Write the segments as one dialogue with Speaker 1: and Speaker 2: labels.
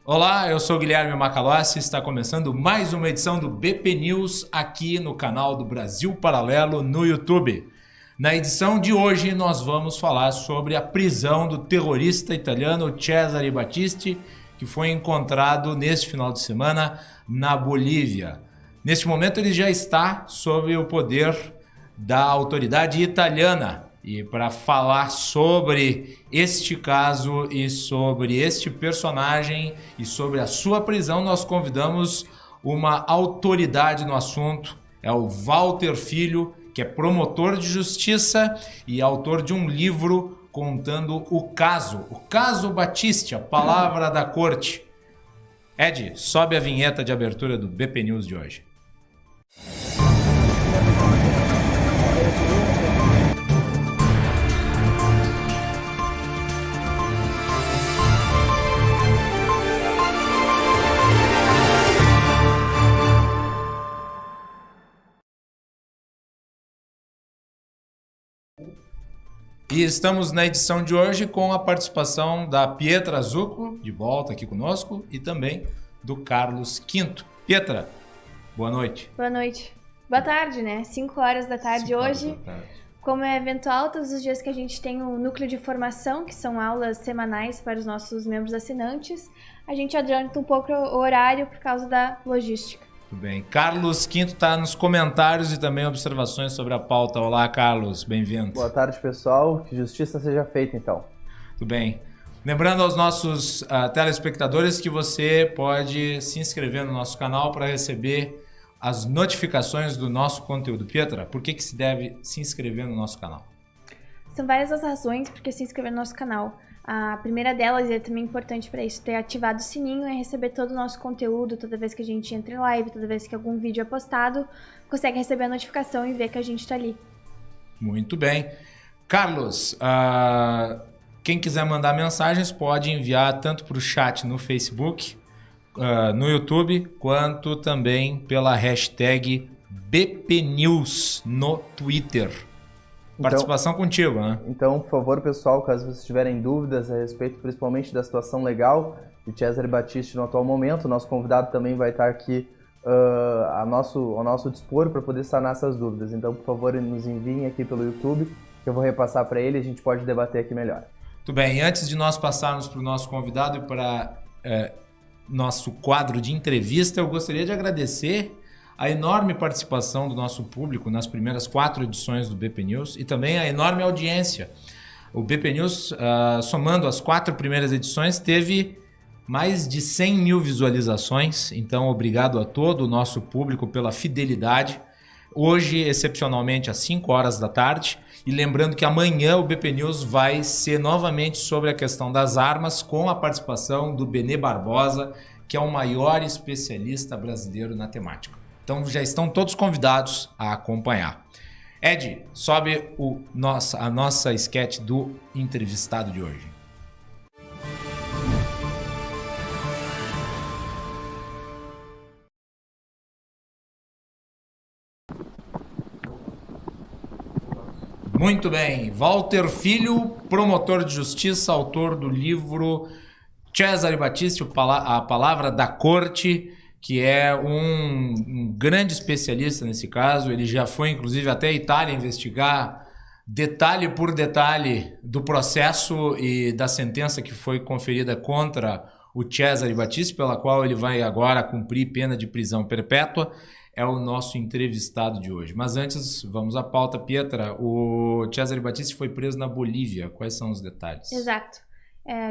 Speaker 1: Olá, eu sou Guilherme Macalossi, está começando mais uma edição do BP News aqui no canal do Brasil Paralelo no YouTube. Na edição de hoje nós vamos falar sobre a prisão do terrorista italiano Cesare Battisti, que foi encontrado neste final de semana na Bolívia. Neste momento ele já está sob o poder da autoridade italiana. E para falar sobre este caso e sobre este personagem e sobre a sua prisão, nós convidamos uma autoridade no assunto. É o Walter Filho, que é promotor de justiça e autor de um livro contando o caso Battisti, a palavra da corte. Ed, sobe a vinheta de abertura do BP News de hoje. E estamos na edição de hoje com a participação da Pietra Zucco, de volta aqui conosco, e também do Carlos Quinto. Pietra, boa noite.
Speaker 2: Boa noite. Boa tarde, né? 5 horas da tarde hoje. Como é eventual, todos os dias que a gente tem o núcleo de formação, que são aulas semanais para os nossos membros assinantes, a gente adianta um pouco o horário por causa da logística.
Speaker 1: Tudo bem. Carlos Quinto está nos comentários e também observações sobre a pauta. Olá, Carlos. Bem-vindo.
Speaker 3: Boa tarde, pessoal. Que justiça seja feita, então.
Speaker 1: Tudo bem. Lembrando aos nossos telespectadores que você pode se inscrever no nosso canal para receber as notificações do nosso conteúdo. Pietra, por que se deve se inscrever no nosso canal?
Speaker 2: São várias as razões porque se inscrever no nosso canal. A primeira delas, e é também importante para isso, ter ativado o sininho e receber todo o nosso conteúdo, toda vez que a gente entra em live, toda vez que algum vídeo é postado, consegue receber a notificação e ver que a gente está ali.
Speaker 1: Muito bem. Carlos, quem quiser mandar mensagens pode enviar tanto para o chat no Facebook, no YouTube, quanto também pela hashtag BPNews no Twitter. Participação contigo, né?
Speaker 3: Então, por favor, pessoal, caso vocês tiverem dúvidas a respeito principalmente da situação legal de Cesare Battisti no atual momento, nosso convidado também vai estar aqui ao nosso dispor para poder sanar essas dúvidas. Então, por favor, nos enviem aqui pelo YouTube, que eu vou repassar para ele e a gente pode debater aqui melhor.
Speaker 1: Muito bem, antes de nós passarmos para o nosso convidado e para nosso quadro de entrevista, eu gostaria de agradecer a enorme participação do nosso público nas primeiras 4 edições do BP News e também a enorme audiência. O BP News, somando as 4 primeiras edições, teve mais de 100 mil visualizações, então obrigado a todo o nosso público pela fidelidade. Hoje, excepcionalmente, às 5 horas da tarde, e lembrando que amanhã o BP News vai ser novamente sobre a questão das armas, com a participação do Benê Barbosa, que é o maior especialista brasileiro na temática. Então já estão todos convidados a acompanhar. Ed, sobe a nossa sketch do entrevistado de hoje. Muito bem. Walter Filho, promotor de justiça, autor do livro Cesare Battisti, a palavra da corte, que é um grande especialista nesse caso. Ele já foi, inclusive, até a Itália investigar detalhe por detalhe do processo e da sentença que foi conferida contra o Cesare Battisti, pela qual ele vai agora cumprir pena de prisão perpétua. É o nosso entrevistado de hoje. Mas antes, vamos à pauta. Pietra, o Cesare Battisti foi preso na Bolívia. Quais são os detalhes?
Speaker 2: Exato.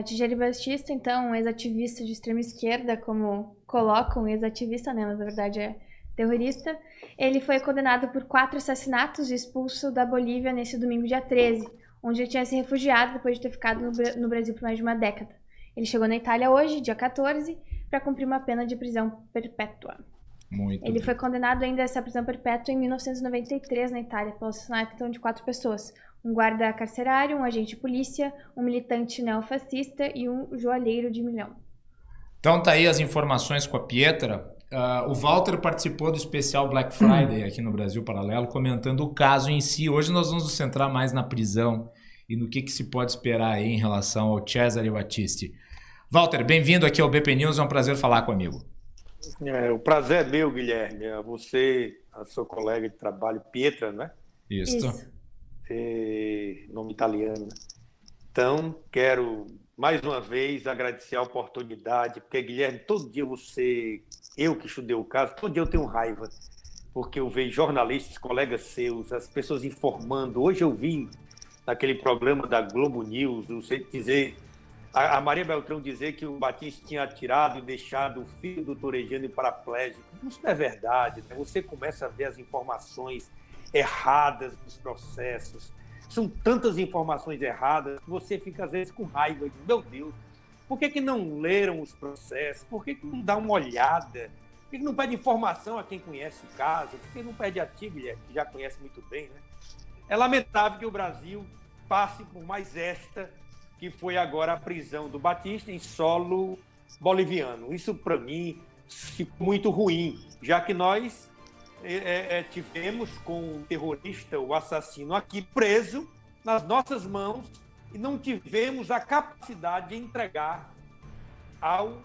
Speaker 2: Cesare Battisti, então, um ex-ativista de extrema esquerda, como colocam, ex-ativista, né, mas na verdade é terrorista. Ele foi condenado por 4 assassinatos e expulso da Bolívia nesse domingo, dia 13, onde ele tinha se refugiado depois de ter ficado no Brasil por mais de uma década. Ele chegou na Itália hoje, dia 14, para cumprir uma pena de prisão perpétua. Ele foi condenado ainda a essa prisão perpétua em 1993 na Itália, pelo assassinato então, de 4 pessoas. Um guarda carcerário, um agente de polícia, um militante neofascista e um joalheiro de milhão.
Speaker 1: Então tá aí as informações com a Pietra. O Walter participou do especial Black Friday aqui no Brasil Paralelo, comentando o caso em si. Hoje nós vamos nos centrar mais na prisão e no que se pode esperar aí em relação ao Cesare Battisti. Walter, bem-vindo aqui ao BP News, é um prazer falar comigo.
Speaker 4: O prazer é meu, Guilherme, a você, a sua colega de trabalho, Pietra, né?
Speaker 1: Isso.
Speaker 4: Nome italiano. Então, quero mais uma vez agradecer a oportunidade, porque, Guilherme, todo dia eu que estudei o caso, todo dia eu tenho raiva, porque eu vejo jornalistas, colegas seus, as pessoas informando. Hoje eu vi naquele programa da Globo News, a Maria Beltrão dizer que o Battisti tinha atirado e deixado o filho do Torregiani paraplégico. Isso não é verdade, né? Você começa a ver as informações erradas dos processos. São tantas informações erradas que você fica, às vezes, com raiva. Meu Deus, por que não leram os processos? Por que não dá uma olhada? Por que não pede informação a quem conhece o caso? Por que não pede a ti, Guilherme, que já conhece muito bem, né? É lamentável que o Brasil passe por mais esta, que foi agora a prisão do Battisti em solo boliviano. Isso, para mim, ficou muito ruim, já que nós tivemos com o terrorista, o assassino aqui preso nas nossas mãos e não tivemos a capacidade de entregar ao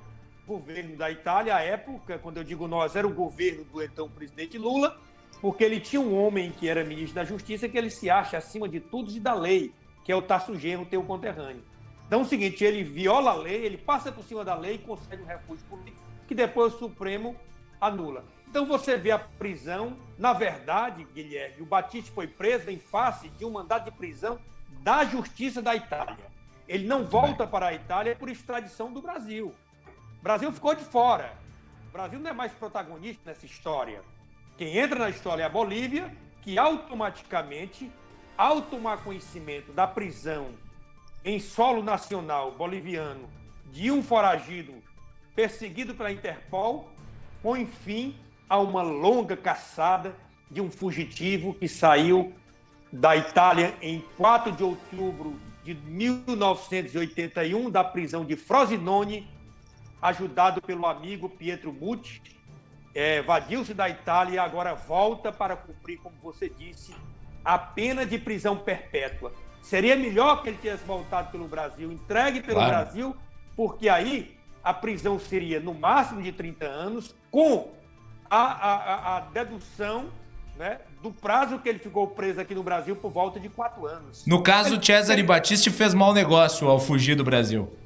Speaker 4: governo da Itália. À época, quando eu digo nós, era o governo do então presidente Lula, porque ele tinha um homem que era ministro da Justiça que ele se acha acima de tudo e da lei, que é o Tasso Genro, teu conterrâneo. Então é o seguinte, ele viola a lei, ele passa por cima da lei e concede um refúgio político, que depois o Supremo anula. Então você vê a prisão, na verdade, Guilherme, o Battisti foi preso em face de um mandado de prisão da Justiça da Itália. Ele não volta para a Itália por extradição do Brasil. O Brasil ficou de fora. O Brasil não é mais protagonista nessa história. Quem entra na história é a Bolívia, que automaticamente, ao tomar conhecimento da prisão em solo nacional boliviano de um foragido perseguido pela Interpol, põe fim a uma longa caçada de um fugitivo que saiu da Itália em 4 de outubro de 1981, da prisão de Frosinone, ajudado pelo amigo Pietro Muti, evadiu-se da Itália e agora volta para cumprir, como você disse, a pena de prisão perpétua. Seria melhor que ele tivesse voltado pelo Brasil, entregue pelo Brasil, porque aí a prisão seria no máximo de 30 anos, com a dedução, né, do prazo que ele ficou preso aqui no Brasil por volta de 4 anos.
Speaker 1: No caso, o Cesare Battisti fez mau negócio ao fugir do Brasil.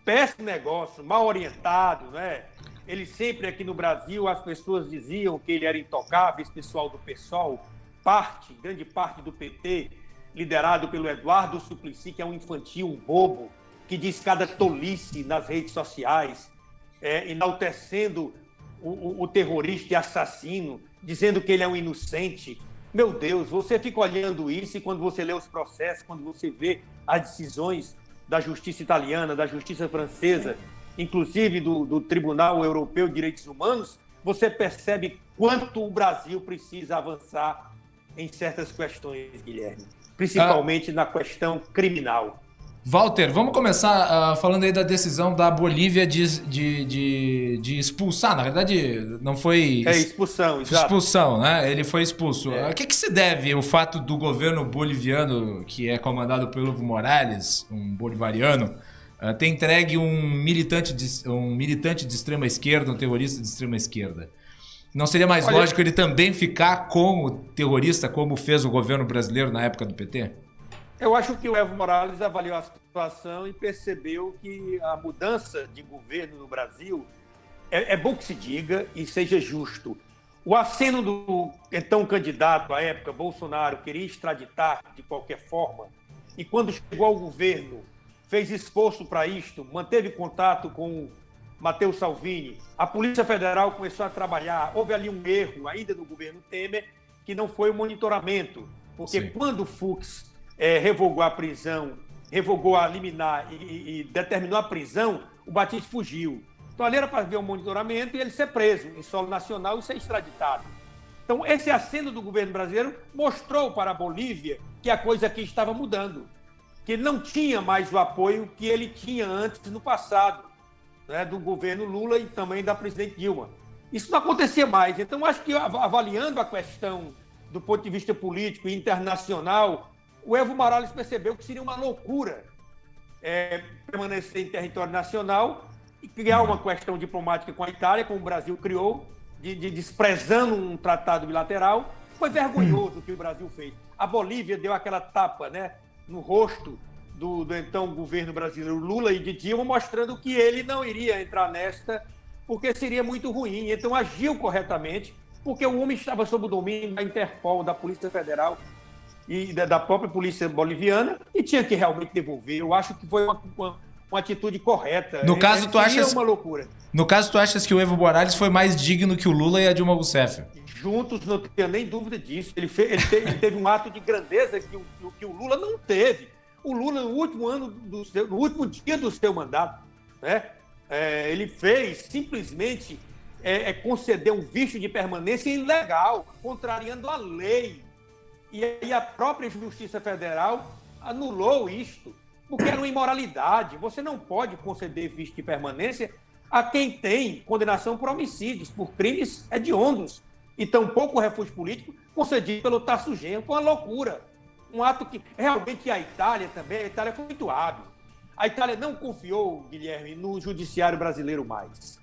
Speaker 4: Péssimo negócio, mal orientado, né? Ele sempre aqui no Brasil, as pessoas diziam que ele era intocável, esse pessoal do PSOL, grande parte do PT, liderado pelo Eduardo Suplicy, que é um infantil, um bobo, que diz cada tolice nas redes sociais, enaltecendo o terrorista e assassino, dizendo que ele é um inocente. Meu Deus, você fica olhando isso e quando você lê os processos, quando você vê as decisões da justiça italiana, da justiça francesa, inclusive do Tribunal Europeu de Direitos Humanos, você percebe quanto o Brasil precisa avançar em certas questões, Guilherme, principalmente na questão criminal.
Speaker 1: Walter, vamos começar falando aí da decisão da Bolívia de expulsar. Na verdade, não foi...
Speaker 4: expulsão, exato.
Speaker 1: Expulsão, né? Ele foi expulso. A que se deve o fato do governo boliviano, que é comandado pelo Evo Morales, um bolivariano, ter entregue um militante de extrema esquerda, um terrorista de extrema esquerda? Não seria mais lógico ele também ficar como terrorista, como fez o governo brasileiro na época do PT?
Speaker 4: Eu acho que o Evo Morales avaliou a situação e percebeu que a mudança de governo no Brasil é bom que se diga e seja justo. O aceno do então candidato à época, Bolsonaro, queria extraditar de qualquer forma e quando chegou ao governo fez esforço para isto, manteve contato com Matteo Salvini, a Polícia Federal começou a trabalhar, houve ali um erro ainda no governo Temer, que não foi o monitoramento, porque quando o Fux revogou a prisão, revogou a liminar e determinou a prisão, o Battisti fugiu. Então ali era para ver o monitoramento e ele ser preso em solo nacional e ser extraditado. Então esse aceno do governo brasileiro mostrou para a Bolívia que a coisa aqui estava mudando, que ele não tinha mais o apoio que ele tinha antes no passado, né, do governo Lula e também da presidente Dilma. Isso não acontecia mais. Então acho que avaliando a questão do ponto de vista político e internacional, o Evo Morales percebeu que seria uma loucura permanecer em território nacional e criar uma questão diplomática com a Itália, como o Brasil criou, desprezando um tratado bilateral. Foi vergonhoso o que o Brasil fez. A Bolívia deu aquela tapa, né, no rosto do então governo brasileiro Lula e de Dilma, mostrando que ele não iria entrar nesta, porque seria muito ruim. Então agiu corretamente, porque o homem estava sob o domínio da Interpol, da Polícia Federal e da própria polícia boliviana, e tinha que realmente devolver. Eu acho que foi uma atitude correta.
Speaker 1: No caso, tu achas
Speaker 4: uma loucura.
Speaker 1: No caso, tu achas que o Evo Morales foi mais digno que o Lula e a Dilma Rousseff?
Speaker 4: Juntos, não tenho nem dúvida disso. Ele teve um ato de grandeza que o Lula não teve. O Lula, no último dia do seu mandato, né, ele fez simplesmente conceder um visto de permanência ilegal, contrariando a lei. E aí a própria Justiça Federal anulou isto, porque era uma imoralidade. Você não pode conceder visto de permanência a quem tem condenação por homicídios, por crimes hediondos, e tampouco o refúgio político concedido pelo Tarso Genro. Foi uma loucura. Um ato que realmente a Itália foi muito hábil. A Itália não confiou, Guilherme, no judiciário brasileiro mais.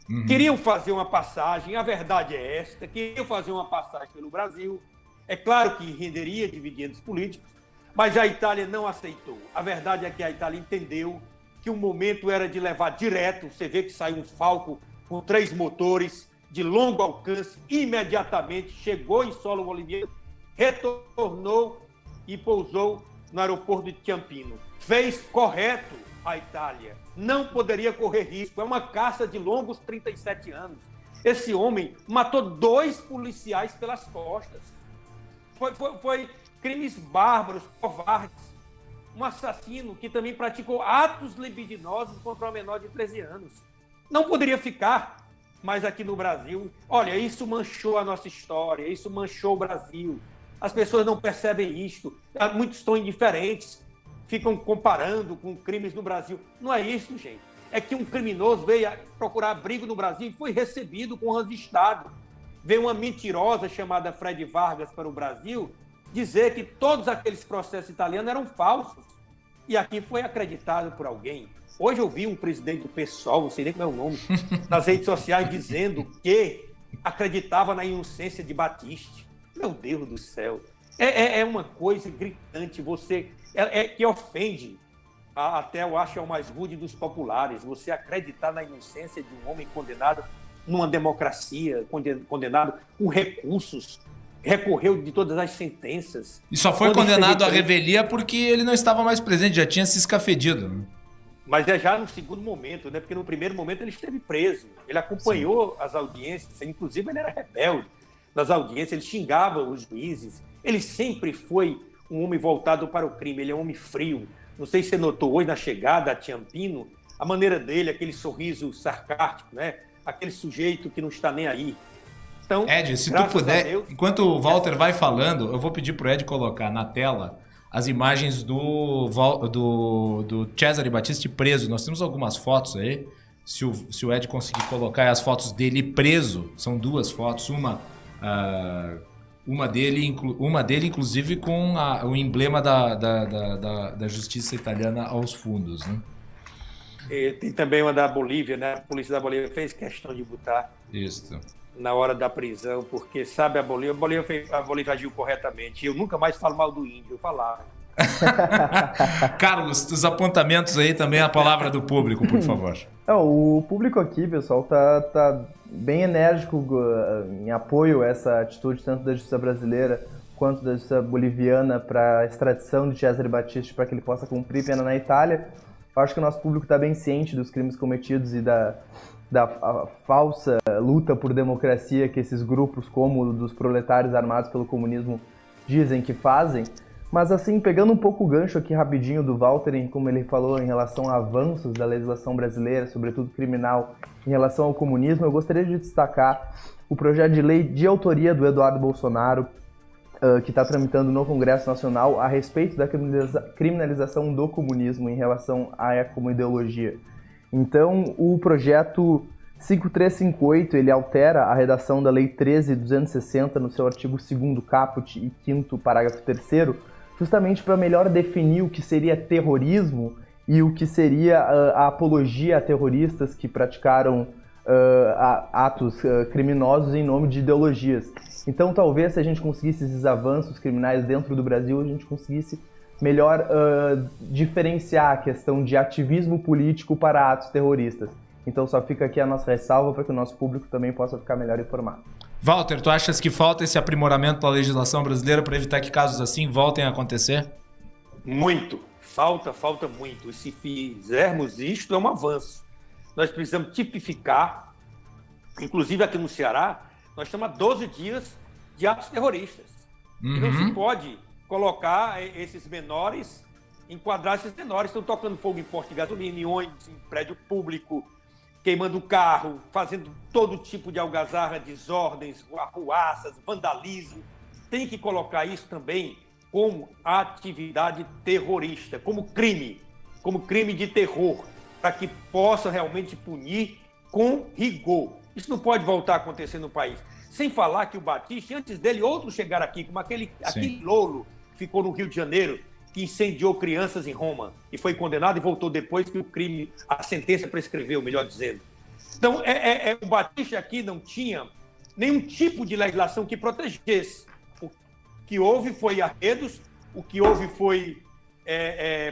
Speaker 4: Uhum. Queriam fazer uma passagem, a verdade é esta, queriam fazer uma passagem pelo Brasil. É claro que renderia dividendos políticos, mas a Itália não aceitou. A verdade é que a Itália entendeu que o momento era de levar direto. Você vê que saiu um Falcon com 3 motores de longo alcance, imediatamente chegou em solo boliviano, retornou e pousou no aeroporto de Ciampino. Fez correto a Itália. Não poderia correr risco. É uma caça de longos 37 anos. Esse homem matou 2 policiais pelas costas. Foi crimes bárbaros, covardes. Um assassino que também praticou atos libidinosos contra uma menor de 13 anos. Não poderia ficar mais aqui no Brasil. Olha, isso manchou a nossa história, isso manchou o Brasil. As pessoas não percebem isto. Muitos estão indiferentes, ficam comparando com crimes no Brasil. Não é isso, gente. É que um criminoso veio procurar abrigo no Brasil e foi recebido com honra de Estado. Veio uma mentirosa chamada Fred Vargas para o Brasil dizer que todos aqueles processos italianos eram falsos. E aqui foi acreditado por alguém. Hoje eu vi um presidente do PSOL, não sei nem como é o nome, nas redes sociais dizendo que acreditava na inocência de Batiste. Meu Deus do céu. É uma coisa gritante. Que ofende, até eu acho, é o mais rude dos populares. Você acreditar na inocência de um homem condenado numa democracia, condenado com recursos, recorreu de todas as sentenças.
Speaker 1: E só foi condenado à revelia porque ele não estava mais presente, já tinha se escafedido.
Speaker 4: Mas é já no segundo momento, né? Porque no primeiro momento ele esteve preso. Ele acompanhou as audiências, inclusive ele era rebelde nas audiências, ele xingava os juízes. Ele sempre foi um homem voltado para o crime, ele é um homem frio. Não sei se você notou hoje na chegada a Ciampino, a maneira dele, aquele sorriso sarcástico, né? Aquele sujeito que não está nem aí. Então,
Speaker 1: Ed, se tu puder, enquanto o Walter vai falando, eu vou pedir pro Ed colocar na tela as imagens do Cesare Battisti preso. Nós temos algumas fotos aí. Se o Ed conseguir colocar as fotos dele preso, são 2 fotos. Uma dele, inclusive, com o emblema da justiça italiana aos fundos, né?
Speaker 4: Tem também uma da Bolívia, né? A polícia da Bolívia fez questão de botar
Speaker 1: isso
Speaker 4: na hora da prisão, porque, sabe, a Bolívia agiu corretamente. Eu nunca mais falo mal do índio, eu falava.
Speaker 1: Carlos, os apontamentos aí também, a palavra do público, por favor.
Speaker 3: O público aqui, pessoal, tá bem enérgico em apoio a essa atitude tanto da justiça brasileira quanto da justiça boliviana para a extradição de Cesare Battisti para que ele possa cumprir pena na Itália. Eu acho que o nosso público está bem ciente dos crimes cometidos e da falsa luta por democracia que esses grupos, como o dos proletários armados pelo comunismo, dizem que fazem. Mas assim, pegando um pouco o gancho aqui rapidinho do Walter, como ele falou em relação a avanços da legislação brasileira, sobretudo criminal, em relação ao comunismo, eu gostaria de destacar o projeto de lei de autoria do Eduardo Bolsonaro, que está tramitando no Congresso Nacional a respeito da criminalização do comunismo em relação à como ideologia. Então, o projeto 5358, ele altera a redação da Lei 13.260 no seu artigo 2º caput e 5º parágrafo 3º, justamente para melhor definir o que seria terrorismo e o que seria a apologia a terroristas que praticaram atos criminosos em nome de ideologias. Então, talvez, se a gente conseguisse esses avanços criminais dentro do Brasil, a gente conseguisse melhor diferenciar a questão de ativismo político para atos terroristas. Então, só fica aqui a nossa ressalva para que o nosso público também possa ficar melhor informado.
Speaker 1: Walter, tu achas que falta esse aprimoramento da legislação brasileira para evitar que casos assim voltem a acontecer?
Speaker 4: Muito. Falta muito. E se fizermos isto, é um avanço. Nós precisamos tipificar, inclusive aqui no Ceará, nós estamos há 12 dias de atos terroristas. E não se pode colocar esses menores, enquadrar esses menores. Estão tocando fogo em posto de gasolina, em ônibus, em prédio público, queimando o carro, fazendo todo tipo de algazarra, desordens, arruaças, vandalismo. Tem que colocar isso também como atividade terrorista, como crime de terror, para que possa realmente punir com rigor. Isso não pode voltar a acontecer no país. Sem falar que o Batista, antes dele, outros chegaram aqui, como aquele Lolo que ficou no Rio de Janeiro, que incendiou crianças em Roma e foi condenado e voltou depois que a sentença prescreveu, melhor dizendo. Então, o Batista aqui não tinha nenhum tipo de legislação que protegesse. O que houve foi arredos, o que houve foi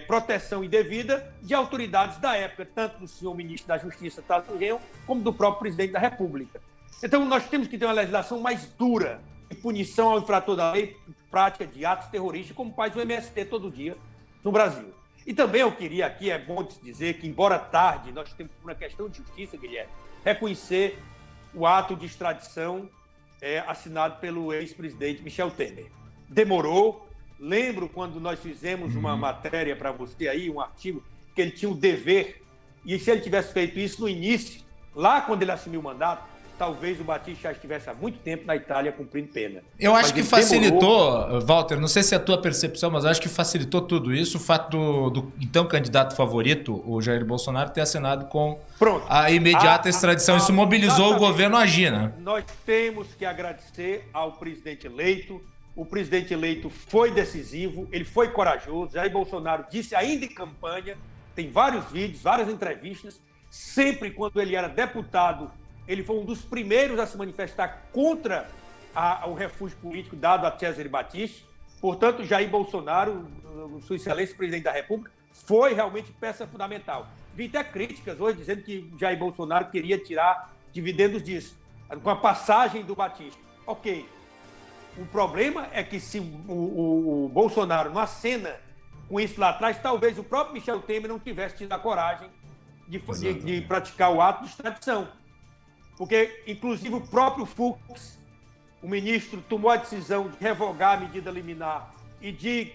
Speaker 4: proteção indevida de autoridades da época, tanto do senhor ministro da Justiça, Tasso Genro, como do próprio presidente da República. Então, nós temos que ter uma legislação mais dura de punição ao infrator da lei em prática de atos terroristas, como faz o MST todo dia no Brasil. E também eu queria aqui, é bom dizer que, embora tarde, nós temos uma questão de justiça, Guilherme, reconhecer o ato de extradição assinado pelo ex-presidente Michel Temer. Demorou. Lembro quando nós fizemos uma matéria para você aí, um artigo, que ele tinha o dever, e se ele tivesse feito isso no início, lá quando ele assumiu o mandato, talvez o Batista já estivesse há muito tempo na Itália cumprindo pena.
Speaker 1: Eu acho que facilitou, Walter, não sei se é a tua percepção, mas eu acho que facilitou tudo isso o fato do então candidato favorito, o Jair Bolsonaro, ter assinado com a imediata extradição. Isso mobilizou o governo a agir, né?
Speaker 4: Nós temos que agradecer ao presidente eleito. O presidente eleito foi decisivo, ele foi corajoso. Jair Bolsonaro disse ainda em campanha, tem vários vídeos, várias entrevistas, sempre quando ele era deputado, ele foi um dos primeiros a se manifestar contra o refúgio político dado a Cesare Battisti. Portanto, Jair Bolsonaro, Sua Excelência, presidente da República, foi realmente peça fundamental. Vi até críticas hoje dizendo que Jair Bolsonaro queria tirar dividendos disso, com a passagem do Battisti. Ok. O problema é que se o Bolsonaro não acena com isso lá atrás, talvez o próprio Michel Temer não tivesse tido a coragem de praticar o ato de extradição. Porque, inclusive, o próprio Fux, o ministro, tomou a decisão de revogar a medida liminar e de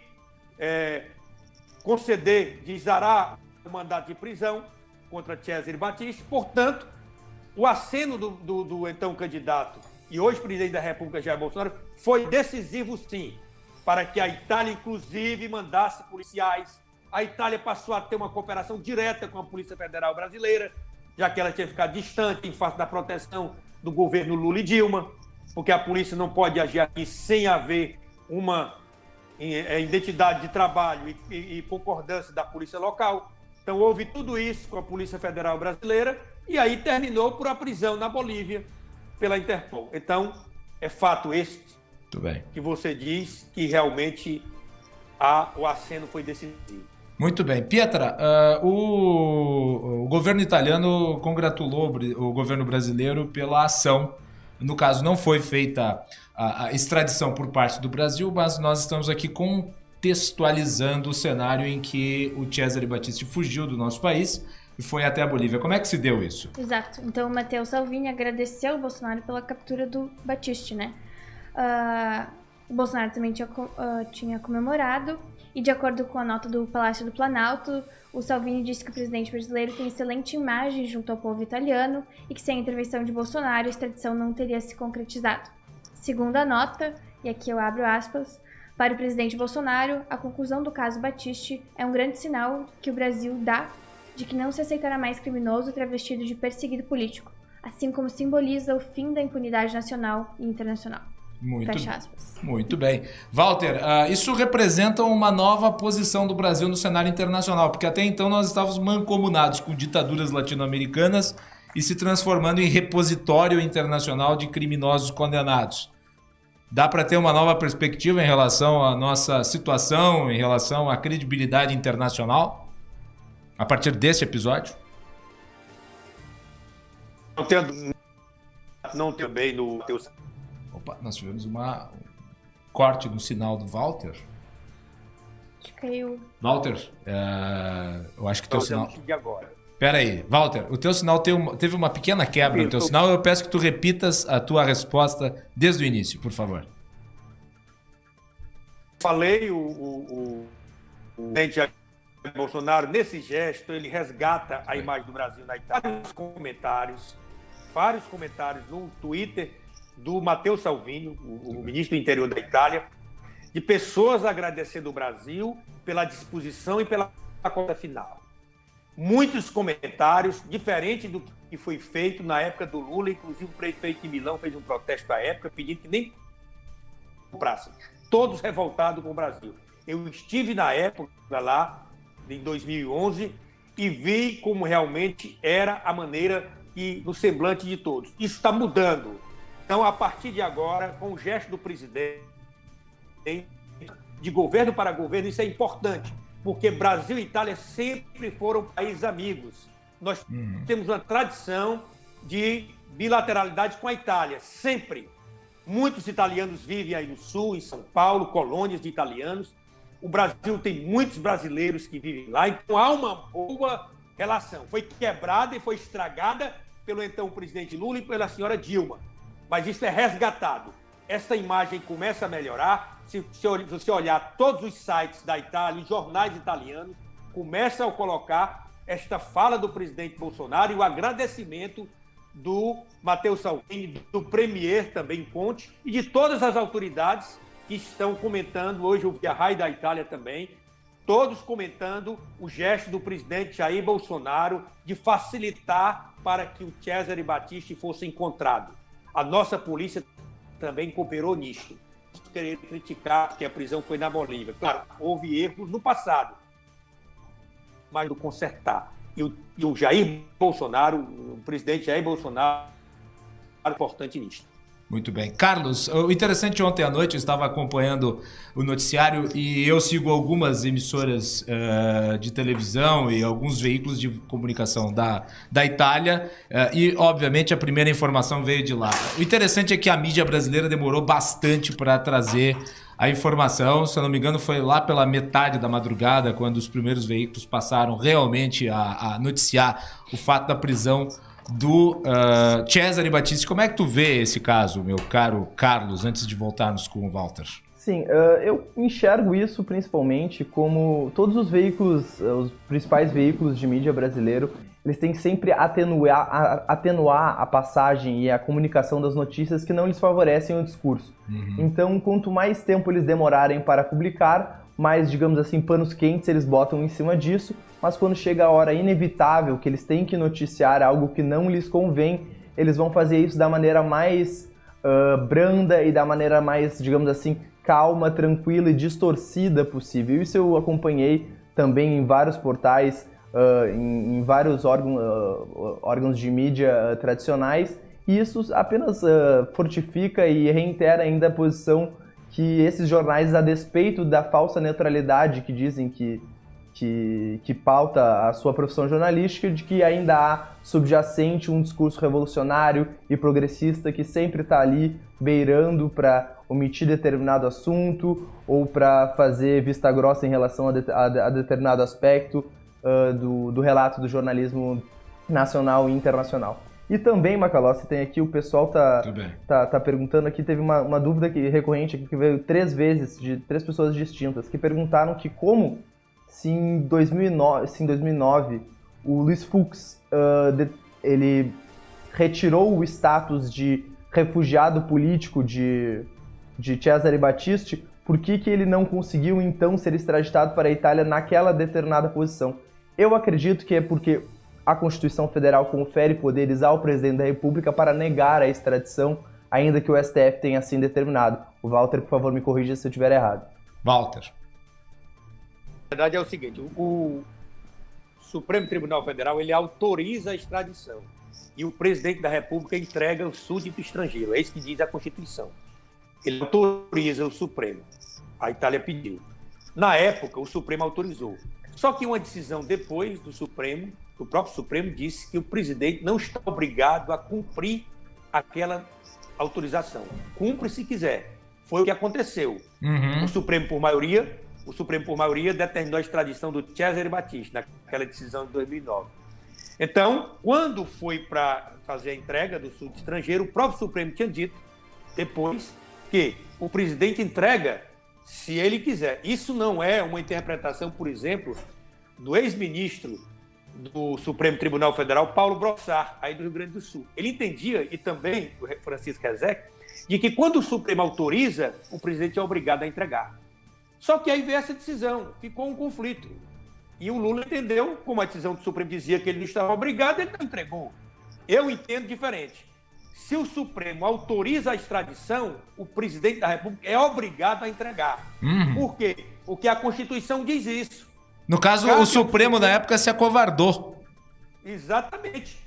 Speaker 4: conceder, de exarar o mandato de prisão contra Cesare Battisti. Portanto, o aceno do então candidato e hoje presidente da República, Jair Bolsonaro, foi decisivo, sim, para que a Itália, inclusive, mandasse policiais. A Itália passou a ter uma cooperação direta com a Polícia Federal Brasileira, já que ela tinha ficado distante em face da proteção do governo Lula e Dilma, porque a polícia não pode agir aqui sem haver uma identidade de trabalho e concordância da polícia local. Então, houve tudo isso com a Polícia Federal Brasileira e aí terminou por a prisão na Bolívia pela Interpol. Então, é fato este que você diz que realmente o aceno foi decisivo.
Speaker 1: Muito bem. Pietra, o governo italiano congratulou o governo brasileiro pela ação. No caso, não foi feita a extradição por parte do Brasil, mas nós estamos aqui contextualizando o cenário em que o Cesare Battisti fugiu do nosso país e foi até a Bolívia. Como é que se deu isso?
Speaker 2: Exato. Então, o Matteo Salvini agradeceu o Bolsonaro pela captura do Battisti, né? O Bolsonaro também tinha comemorado e, de acordo com a nota do Palácio do Planalto, o Salvini disse que o presidente brasileiro tem excelente imagem junto ao povo italiano e que sem a intervenção de Bolsonaro a extradição não teria se concretizado. Segundo a nota, e aqui eu abro aspas, para o presidente Bolsonaro, a conclusão do caso Battisti é um grande sinal que o Brasil dá de que não se aceitará mais criminoso travestido de perseguido político, assim como simboliza o fim da impunidade nacional e internacional. Fecha aspas.
Speaker 1: Muito bem. Walter, isso representa uma nova posição do Brasil no cenário internacional, porque até então nós estávamos mancomunados com ditaduras latino-americanas e se transformando em repositório internacional de criminosos condenados. Dá para ter uma nova perspectiva em relação à nossa situação, em relação à credibilidade internacional, a partir desse episódio?
Speaker 4: Não tenho bem no teu...
Speaker 1: Opa, nós tivemos um corte no sinal do Walter.
Speaker 2: Acho que caiu.
Speaker 1: Walter, eu acho que teu sinal...
Speaker 4: agora.
Speaker 1: Pera aí, Walter, o teu sinal teve uma pequena quebra no teu sinal. Eu peço que tu repitas a tua resposta desde o início, por favor.
Speaker 4: Falei, o presidente Jair Bolsonaro, nesse gesto, ele resgata a imagem do Brasil na Itália. Vários comentários no Twitter do Matteo Salvini, o ministro do interior da Itália, de pessoas agradecendo o Brasil pela disposição e pela conta final. Muitos comentários, diferente do que foi feito na época do Lula, inclusive o prefeito de Milão fez um protesto à época pedindo que nem comprassem, todos revoltados com o Brasil. Eu estive na época lá, em 2011, e vi como realmente era a maneira no semblante de todos. Isso está mudando. Então, a partir de agora, com o gesto do presidente, de governo para governo, isso é importante. Porque Brasil e Itália sempre foram países amigos. Nós temos uma tradição de bilateralidade com a Itália, sempre. Muitos italianos vivem aí no Sul, em São Paulo, colônias de italianos. O Brasil tem muitos brasileiros que vivem lá, então há uma boa relação. Foi quebrada e foi estragada pelo então presidente Lula e pela senhora Dilma. Mas isso é resgatado. Essa imagem começa a melhorar. Se você olhar todos os sites da Itália, os jornais italianos, começam a colocar esta fala do presidente Bolsonaro e o agradecimento do Matteo Salvini, do premier também Conte e de todas as autoridades que estão comentando. Hoje eu vi a RAI da Itália também, todos comentando o gesto do presidente Jair Bolsonaro de facilitar para que o Cesare Battisti fosse encontrado. A nossa polícia também cooperou nisto. Querer criticar que a prisão foi na Bolívia. Claro, houve erros no passado, mas do consertar. E o Jair Bolsonaro, o presidente Jair Bolsonaro, é importante nisto.
Speaker 1: Muito bem. Carlos, o interessante, ontem à noite eu estava acompanhando o noticiário e eu sigo algumas emissoras de televisão e alguns veículos de comunicação da Itália e, obviamente, a primeira informação veio de lá. O interessante é que a mídia brasileira demorou bastante para trazer a informação. Se eu não me engano, foi lá pela metade da madrugada, quando os primeiros veículos passaram realmente a noticiar o fato da prisão do Cesare Battisti. Como é que tu vê esse caso, meu caro Carlos, antes de voltarmos com o Walter?
Speaker 3: Sim, eu enxergo isso principalmente como todos os veículos, os principais veículos de mídia brasileiro, eles têm que sempre atenuar a passagem e a comunicação das notícias que não lhes favorecem o discurso. Então, quanto mais tempo eles demorarem para publicar, mais, digamos assim, panos quentes eles botam em cima disso, mas quando chega a hora inevitável que eles têm que noticiar algo que não lhes convém, eles vão fazer isso da maneira mais branda e da maneira mais, digamos assim, calma, tranquila e distorcida possível. Isso eu acompanhei também em vários portais, em vários órgãos de mídia tradicionais, e isso apenas fortifica e reitera ainda a posição que esses jornais, a despeito da falsa neutralidade que dizem que pauta a sua profissão jornalística, de que ainda há subjacente um discurso revolucionário e progressista que sempre está ali beirando para omitir determinado assunto ou para fazer vista grossa em relação a determinado aspecto do relato do jornalismo nacional e internacional. E também, Macalossi, tem aqui, o pessoal tá perguntando aqui, teve uma dúvida recorrente aqui que veio 3 vezes, de 3 pessoas distintas, que perguntaram que como se em 2009 o Luiz Fux ele retirou o status de refugiado político de Cesare Battisti, por que ele não conseguiu então ser extraditado para a Itália naquela determinada posição? Eu acredito que é porque a Constituição Federal confere poderes ao presidente da República para negar a extradição ainda que o STF tenha assim determinado. O Walter, por favor, me corrija se eu estiver errado.
Speaker 1: Walter.
Speaker 4: A verdade é o seguinte, o Supremo Tribunal Federal, ele autoriza a extradição e o presidente da República entrega o súdito estrangeiro, é isso que diz a Constituição. Ele autoriza o Supremo, a Itália pediu. Na época, o Supremo autorizou. Só que uma decisão depois do Supremo, o próprio Supremo disse que o presidente não está obrigado a cumprir aquela autorização. Cumpre se quiser. Foi o que aconteceu. O Supremo, por maioria, determinou a extradição do Cesare Battisti, naquela decisão de 2009. Então, quando foi para fazer a entrega do súdito estrangeiro, o próprio Supremo tinha dito, depois, que o presidente entrega se ele quiser. Isso não é uma interpretação, por exemplo, do ex-ministro do Supremo Tribunal Federal, Paulo Brossard, aí do Rio Grande do Sul. Ele entendia, e também o Francisco Rezec, de que quando o Supremo autoriza, o presidente é obrigado a entregar. Só que aí veio essa decisão, ficou um conflito. E o Lula entendeu, como a decisão do Supremo dizia que ele não estava obrigado, ele não entregou. Eu entendo diferente. Se o Supremo autoriza a extradição, o presidente da República é obrigado a entregar. Por quê? Porque a Constituição diz isso.
Speaker 1: No caso, o Supremo, na época, se acovardou.
Speaker 4: Exatamente.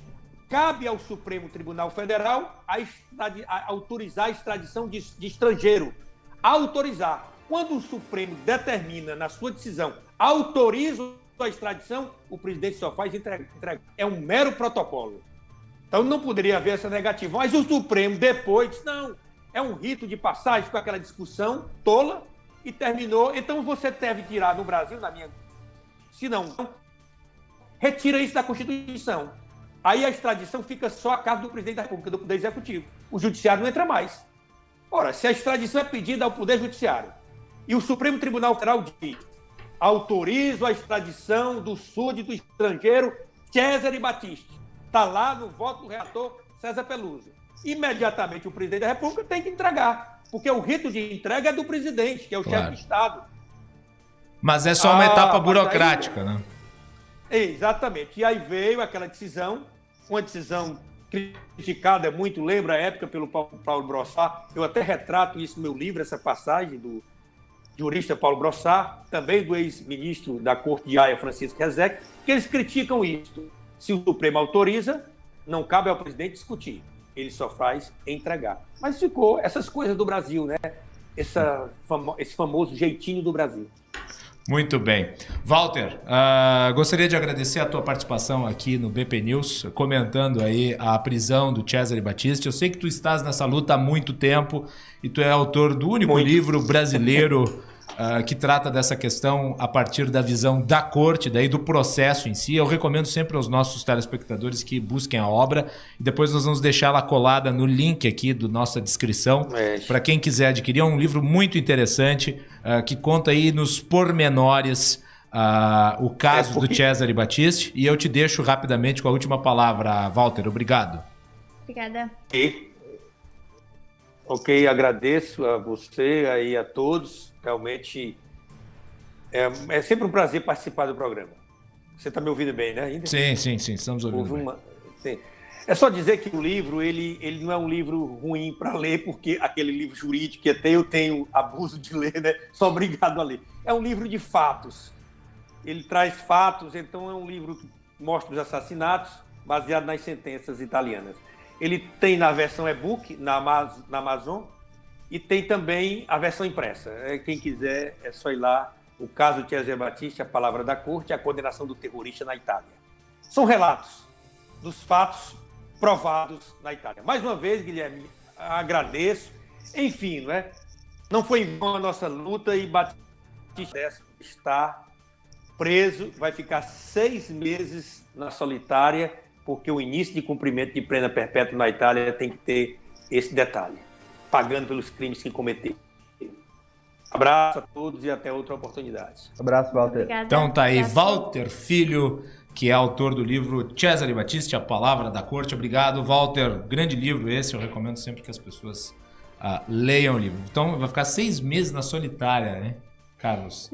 Speaker 4: Cabe ao Supremo Tribunal Federal autorizar a extradição de estrangeiro. Autorizar. Quando o Supremo determina, na sua decisão, autoriza a extradição, o presidente só faz entrega. É um mero protocolo. Então não poderia haver essa negativa. Mas o Supremo depois disse, não, é um rito de passagem com aquela discussão tola e terminou. Então você deve tirar no Brasil, na minha... Se não, retira isso da Constituição. Aí a extradição fica só a cargo do presidente da República, do Poder Executivo. O Judiciário não entra mais. Ora, se a extradição é pedida ao Poder Judiciário e o Supremo Tribunal Federal diz autorizo a extradição do súdito estrangeiro Cesare Battisti. Está lá no voto do relator César Peluso. Imediatamente o presidente da República tem que entregar, porque o rito de entrega é do presidente, que é o chefe de Estado.
Speaker 1: Mas é só uma etapa burocrática, né?
Speaker 4: Exatamente. E aí veio aquela decisão, uma decisão criticada muito, lembra a época pelo Paulo Brossard. Eu até retrato isso no meu livro, essa passagem do jurista Paulo Brossard, também do ex-ministro da Corte de Haia, Francisco Rezec, que eles criticam isso. Se o Supremo autoriza, não cabe ao presidente discutir. Ele só faz entregar. Mas ficou essas coisas do Brasil, né? Esse famoso jeitinho do Brasil.
Speaker 1: Muito bem. Walter, gostaria de agradecer a tua participação aqui no BP News, comentando aí a prisão do Cesare Battisti. Eu sei que tu estás nessa luta há muito tempo e tu é autor do único livro brasileiro que trata dessa questão a partir da visão da corte, daí do processo em si. Eu recomendo sempre aos nossos telespectadores que busquem a obra e depois nós vamos deixar ela colada no link aqui da nossa descrição para quem quiser adquirir. É um livro muito interessante que conta aí nos pormenores o caso do Cesare Battisti. E eu te deixo rapidamente com a última palavra, Walter. Obrigado.
Speaker 2: Obrigada.
Speaker 4: Ok, agradeço a você e a todos. Realmente é sempre um prazer participar do programa. Você está me ouvindo bem, né? Ainda?
Speaker 1: Sim, estamos ouvindo bem.
Speaker 4: Sim. É só dizer que o livro ele não é um livro ruim para ler, porque aquele livro jurídico que até eu tenho abuso de ler, né? Sou obrigado a ler. É um livro de fatos. Ele traz fatos, então é um livro que mostra os assassinatos baseado nas sentenças italianas. Ele tem na versão e-book, na Amazon, e tem também a versão impressa. Quem quiser, é só ir lá. O caso de Cesare Battisti, a palavra da corte, a condenação do terrorista na Itália. São relatos dos fatos provados na Itália. Mais uma vez, Guilherme, agradeço. Enfim, não foi em vão a nossa luta e Battisti está preso, vai ficar 6 meses na solitária, porque o início de cumprimento de pena perpétua na Itália tem que ter esse detalhe, pagando pelos crimes que cometeu. Abraço a todos e até outra oportunidade.
Speaker 3: Abraço, Walter.
Speaker 2: Obrigada.
Speaker 1: Então tá aí, Walter Filho, que é autor do livro Cesare Battisti, A Palavra da Corte. Obrigado, Walter. Grande livro esse, eu recomendo sempre que as pessoas leiam o livro. Então vai ficar 6 meses na solitária, né, Carlos?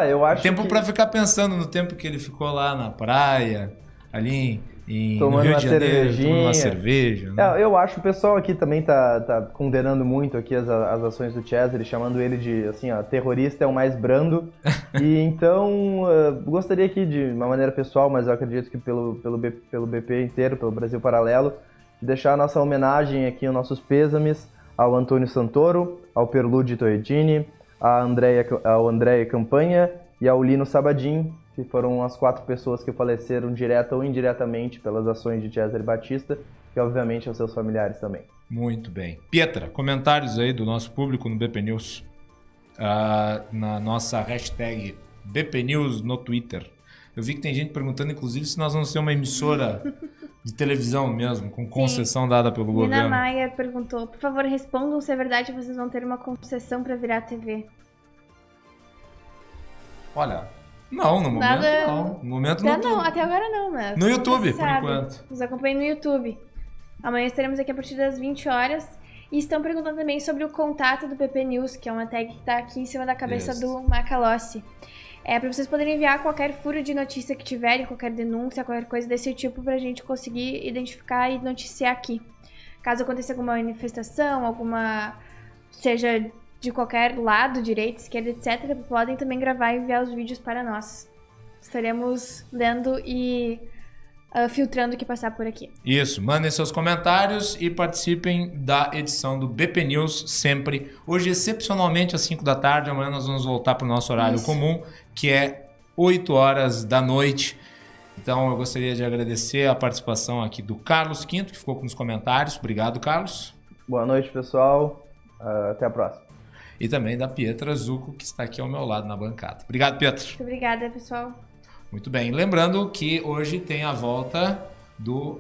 Speaker 3: Eu acho
Speaker 1: tempo para ficar pensando no tempo que ele ficou lá na praia, ali no
Speaker 3: Tomando
Speaker 1: Rio
Speaker 3: uma
Speaker 1: de Janeiro,
Speaker 3: cervejinha.
Speaker 1: tomando uma cerveja. Né?
Speaker 3: Eu acho que o pessoal aqui também tá condenando muito aqui as ações do Chesney, chamando ele de, assim, ó, terrorista é o mais brando. E então, gostaria aqui de uma maneira pessoal, mas eu acredito que pelo BP inteiro, pelo Brasil Paralelo, de deixar a nossa homenagem aqui, os nossos pêsames ao Antônio Santoro, ao Pierluigi Torretini, ao Andréia Campanha e ao Lino Sabadin, que foram as 4 pessoas que faleceram direta ou indiretamente pelas ações de Cesare Batista, e obviamente aos seus familiares também.
Speaker 1: Muito bem. Pietra, comentários aí do nosso público no BP News, na nossa hashtag BP News no Twitter. Eu vi que tem gente perguntando, inclusive, se nós vamos ser uma emissora de televisão mesmo, com concessão dada pelo governo.
Speaker 2: Nina Maia perguntou, por favor, respondam se é verdade que vocês vão ter uma concessão para virar TV.
Speaker 1: Olha, não, no momento não. No momento não.
Speaker 2: Até agora não, mas...
Speaker 1: No YouTube, por enquanto.
Speaker 2: Nos acompanhem no YouTube. Amanhã estaremos aqui a partir das 20 horas. E estão perguntando também sobre o contato do PP News, que é uma tag que está aqui em cima da cabeça do Macalossi. Para vocês poderem enviar qualquer furo de notícia que tiverem, qualquer denúncia, qualquer coisa desse tipo, para a gente conseguir identificar e noticiar aqui. Caso aconteça alguma manifestação, seja de qualquer lado, direita, esquerda, etc., podem também gravar e enviar os vídeos para nós. Estaremos lendo e filtrando o que passar por aqui.
Speaker 1: Isso, mandem seus comentários e participem da edição do BP News sempre. Hoje, excepcionalmente, às 5 da tarde. Amanhã nós vamos voltar para o nosso horário comum, que é 8 horas da noite. Então, eu gostaria de agradecer a participação aqui do Carlos Quinto, que ficou com os comentários. Obrigado, Carlos.
Speaker 3: Boa noite, pessoal. Até a próxima.
Speaker 1: E também da Pietra Zucco, que está aqui ao meu lado na bancada. Obrigado, Pietra.
Speaker 2: Muito obrigada, pessoal.
Speaker 1: Muito bem. Lembrando que hoje tem a volta do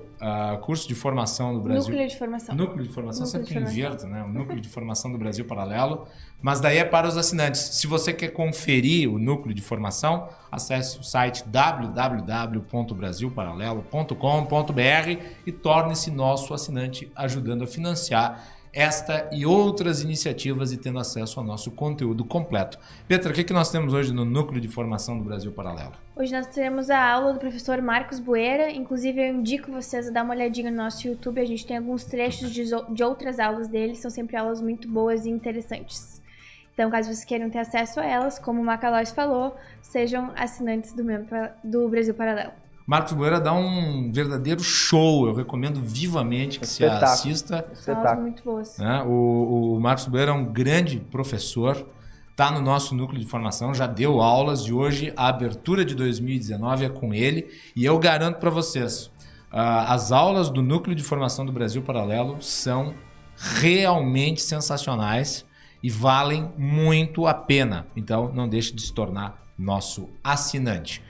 Speaker 1: curso de formação do Brasil.
Speaker 2: Núcleo de formação.
Speaker 1: Núcleo de formação, sempre inverto, né? O Núcleo de Formação do Brasil Paralelo. Mas daí é para os assinantes. Se você quer conferir o Núcleo de Formação, acesse o site www.brasilparalelo.com.br e torne-se nosso assinante, ajudando a financiar esta e outras iniciativas e tendo acesso ao nosso conteúdo completo. Petra, o que nós temos hoje no Núcleo de Formação do Brasil Paralelo?
Speaker 2: Hoje nós teremos a aula do professor Marcos Boeira. Inclusive, eu indico vocês a dar uma olhadinha no nosso YouTube. A gente tem alguns trechos de outras aulas dele. São sempre aulas muito boas e interessantes. Então, caso vocês queiram ter acesso a elas, como o Macalossi falou, sejam assinantes do Brasil Paralelo.
Speaker 1: Marcos Boeira dá um verdadeiro show. Eu recomendo vivamente que se assista.
Speaker 2: Aulas muito boas.
Speaker 1: O Marcos Boeira é um grande professor, está no nosso núcleo de formação, já deu aulas e hoje a abertura de 2019 é com ele. E eu garanto para vocês, as aulas do núcleo de formação do Brasil Paralelo são realmente sensacionais e valem muito a pena. Então não deixe de se tornar nosso assinante.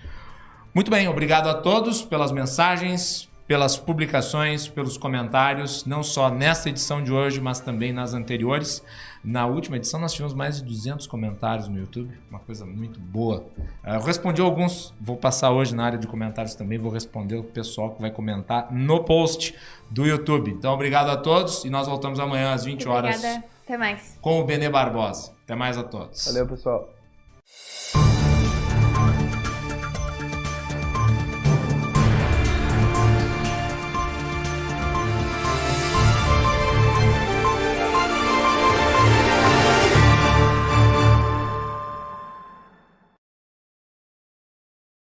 Speaker 1: Muito bem, obrigado a todos pelas mensagens, pelas publicações, pelos comentários, não só nesta edição de hoje, mas também nas anteriores. Na última edição nós tivemos mais de 200 comentários no YouTube, uma coisa muito boa. Eu respondi alguns, vou passar hoje na área de comentários também, vou responder o pessoal que vai comentar no post do YouTube. Então, obrigado a todos e nós voltamos amanhã às 20 horas.
Speaker 2: Obrigada, até mais.
Speaker 1: Com o Benê Barbosa. Até mais a todos.
Speaker 3: Valeu, pessoal.